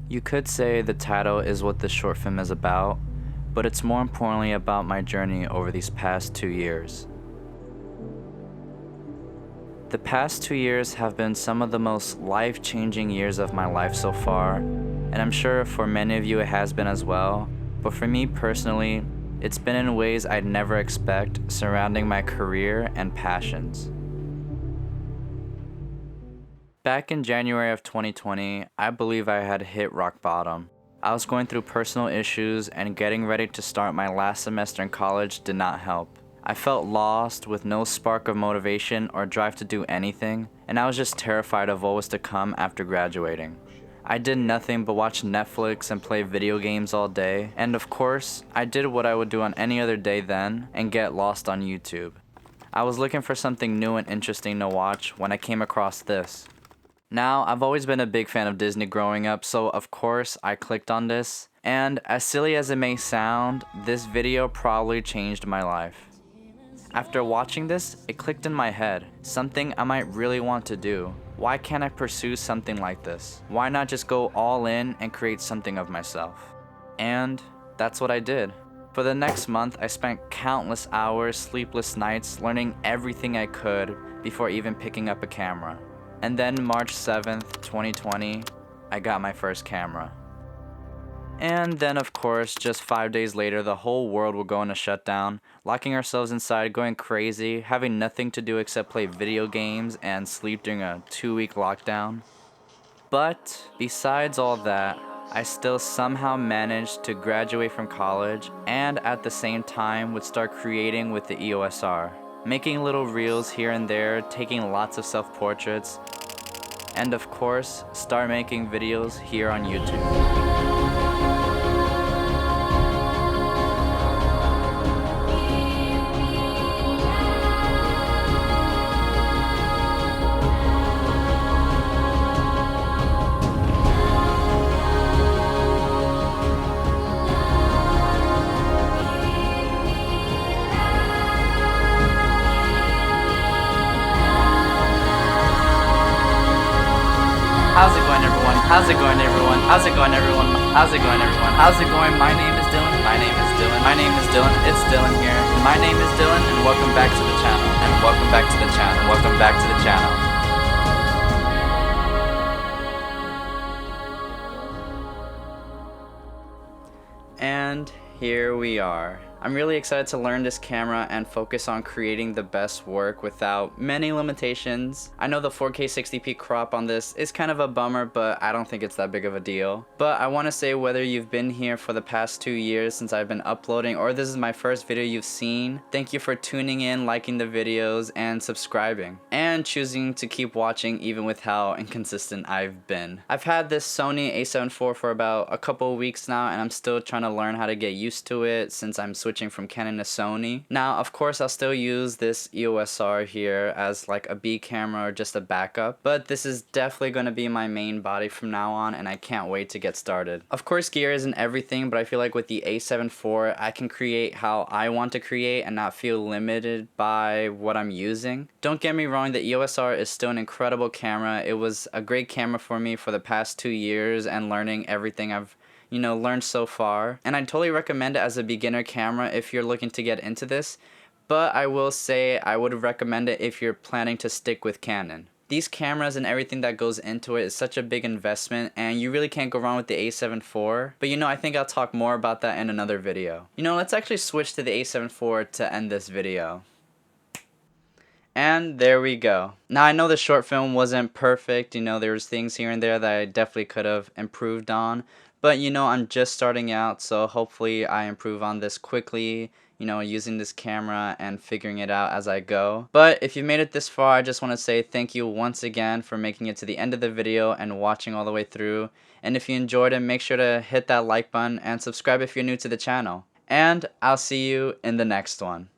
You could say the title is what this short film is about, but it's more importantly about my journey over these past 2 years. The past 2 years have been some of the most life-changing years of my life so far, and I'm sure for many of you it has been as well, but for me personally, it's been in ways I'd never expect surrounding my career and passions. Back in January of 2020, I believe I had hit rock bottom. I was going through personal issues and getting ready to start my last semester in college did not help. I felt lost with no spark of motivation or drive to do anything, and I was just terrified of what was to come after graduating. I did nothing but watch Netflix and play video games all day, and of course, I did what I would do on any other day then and get lost on YouTube. I was looking for something new and interesting to watch when I came across this. Now, I've always been a big fan of Disney growing up, so of course I clicked on this, and as silly as it may sound, this video probably changed my life. After watching this, it clicked in my head, something I might really want to do. Why can't I pursue something like this? Why not just go all in and create something of myself? And that's what I did. For the next month, I spent countless hours, sleepless nights, learning everything I could before even picking up a camera. And then March 7th, 2020, I got my first camera. And then of course, just 5 days later, the whole world will go into shutdown, locking ourselves inside, going crazy, having nothing to do except play video games and sleep during a 2-week lockdown. But besides all that, I still somehow managed to graduate from college and at the same time would start creating with the EOS R. Making little reels here and there, taking lots of self-portraits, and of course, start making videos here on YouTube. How's it going, everyone? How's it going, everyone? How's it going, everyone? How's it going, everyone? How's it going? My name is Dylan. My name is Dylan. My name is Dylan. It's Dylan here. My name is Dylan, and welcome back to the channel. And welcome back to the channel. Welcome back to the channel. And here we are. I'm really excited to learn this camera and focus on creating the best work without many limitations. I know the 4K 60p crop on this is kind of a bummer, but I don't think it's that big of a deal. But I want to say whether you've been here for the past 2 years since I've been uploading or this is my first video you've seen, thank you for tuning in, liking the videos, and subscribing. And choosing to keep watching even with how inconsistent I've been. I've had this Sony A7IV for about a couple of weeks now and I'm still trying to learn how to get used to it since I'm switching from Canon to Sony. Now, of course, I'll still use this EOS R here as like a B camera or just a backup, but this is definitely going to be my main body from now on and I can't wait to get started. Of course, gear isn't everything, but I feel like with the A7IV, I can create how I want to create and not feel limited by what I'm using. Don't get me wrong, the EOS R is still an incredible camera. It was a great camera for me for the past 2 years and learning everything I've learned so far, and I totally recommend it as a beginner camera if you're looking to get into this, but I will say I would recommend it if you're planning to stick with Canon. These cameras and everything that goes into it is such a big investment and you really can't go wrong with the A7IV, but I think I'll talk more about that in another video. Let's actually switch to the A7IV to end this video. And there we go. Now I know the short film wasn't perfect, there was things here and there that I definitely could have improved on, but I'm just starting out, so hopefully I improve on this quickly, using this camera and figuring it out as I go. But if you've made it this far, I just want to say thank you once again for making it to the end of the video and watching all the way through. And if you enjoyed it, make sure to hit that like button and subscribe if you're new to the channel. And I'll see you in the next one.